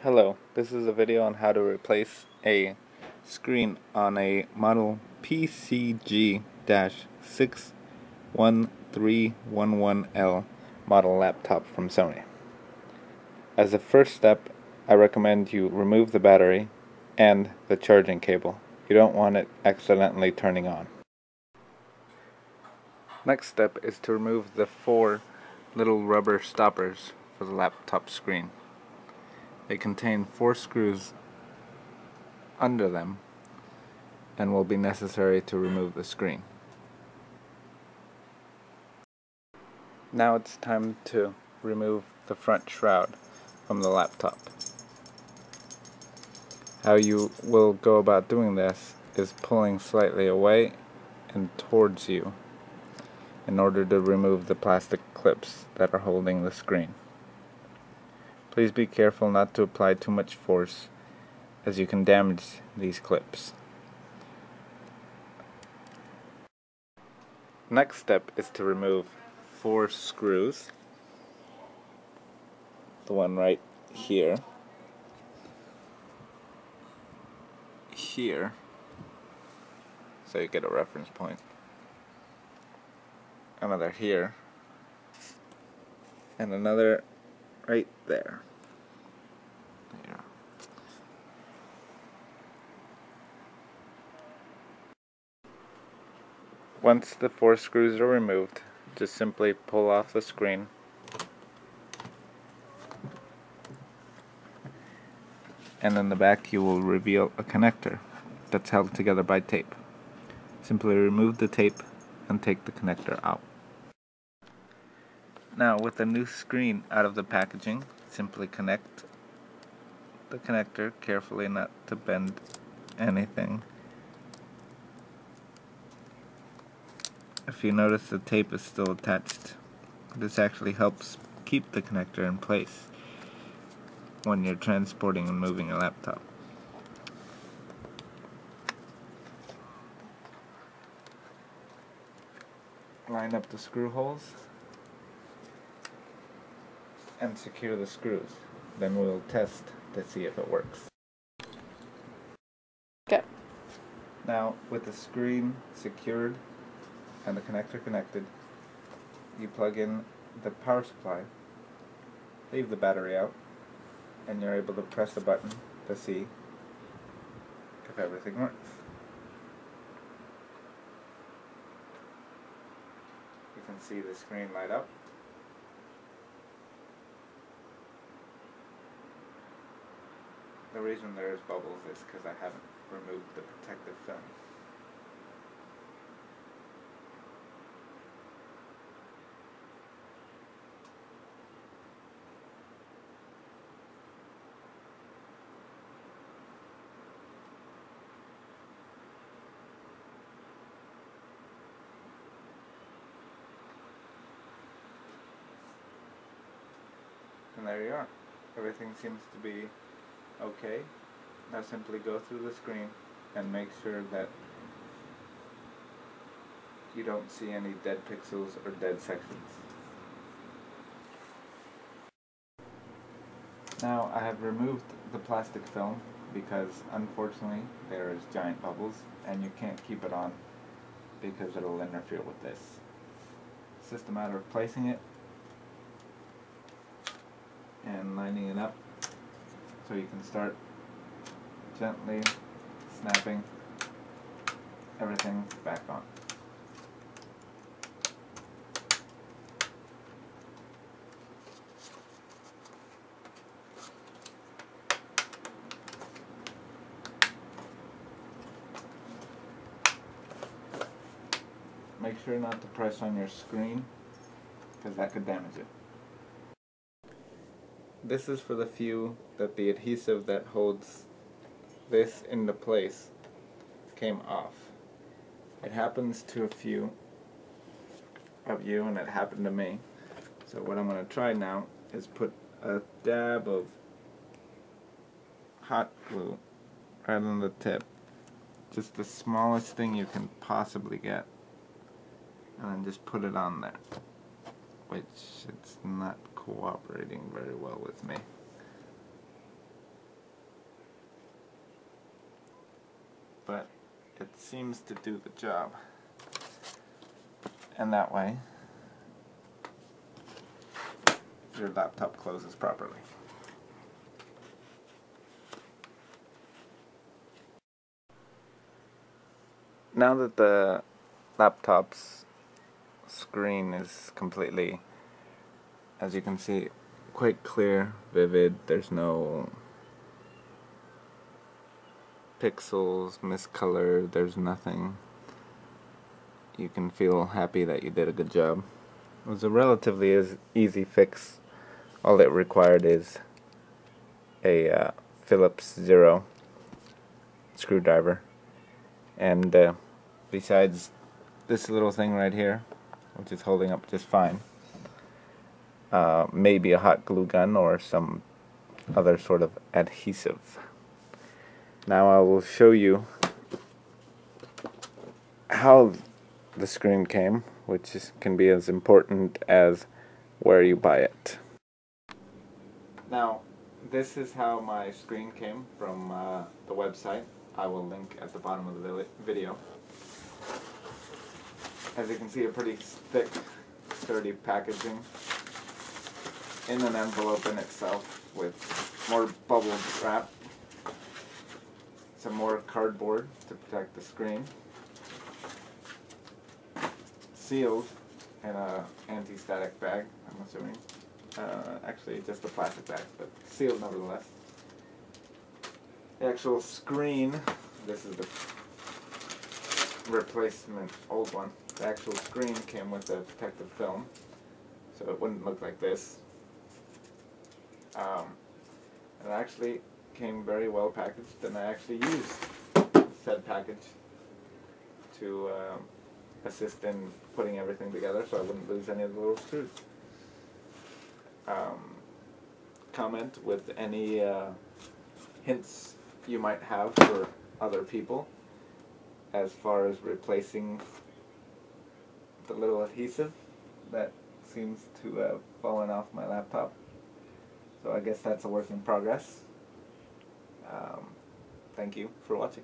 Hello, this is a video on how to replace a screen on a model PCG-61311L model laptop from Sony. As a first step, I recommend you remove the battery and the charging cable. You don't want it accidentally turning on. Next step is to remove the 4 little rubber stoppers for the laptop screen. They contain 4 screws under them and will be necessary to remove the screen. Now it's time to remove the front shroud from the laptop. How you will go about doing this is pulling slightly away and towards you in order to remove the plastic clips that are holding the screen. Please be careful not to apply too much force, as you can damage these clips. Next step is to remove 4 screws. The one right here, so you get a reference point. Another here, and another right there. There. Once the 4 screws are removed, just simply pull off the screen and in the back you will reveal a connector that's held together by tape. Simply remove the tape and take the connector out. Now, with the new screen out of the packaging, simply connect the connector carefully, not to bend anything. If you notice, the tape is still attached. This actually helps keep the connector in place when you're transporting and moving a laptop. Line up the screw holes and secure the screws. Then we'll test to see if it works. Okay. Now, with the screen secured and the connector connected, you plug in the power supply, leave the battery out, and you're able to press the button to see if everything works. You can see the screen light up. The reason there is bubbles is because I haven't removed the protective film. And there you are. Everything seems to be okay. Now simply go through the screen and make sure that you don't see any dead pixels or dead sections. Now I have removed the plastic film because unfortunately there is giant bubbles and you can't keep it on because it'll interfere with this. It's just a matter of placing it and lining it up so you can start gently snapping everything back on. Make sure not to press on your screen because that could damage it. This is for the few that the adhesive that holds this into place came off. It happens to a few of you and it happened to me. So what I'm going to try now is put a dab of hot glue right on the tip. Just the smallest thing you can possibly get. And then just put it on there. Which it's not cooperating very well with me. but it seems to do the job. And that way, your laptop closes properly. Now that the laptop's screen is completely, as you can see, quite clear, vivid, there's no pixels, miscolored, there's nothing. You can feel happy that you did a good job. It was a relatively easy fix. All it required is a Phillips 0 screwdriver, and besides this little thing right here, which is holding up just fine, maybe a hot glue gun or some other sort of adhesive. Now I will show you how the screen came, which can be as important as where you buy it. Now, this is how my screen came from the website. I will link at the bottom of the video. As you can see, a pretty thick, sturdy packaging in an envelope in itself with more bubble wrap, some more cardboard to protect the screen, sealed in a anti-static bag, I'm assuming. Actually just a plastic bag, but sealed nevertheless. The actual screen, this is the replacement old one. The actual screen came with a protective film, so it wouldn't look like this. It actually came very well packaged, and I actually used said package to assist in putting everything together so I wouldn't lose any of the little screws. Comment with any hints you might have for other people as far as replacing the little adhesive that seems to have fallen off my laptop. So I guess that's a work in progress. Thank you for watching.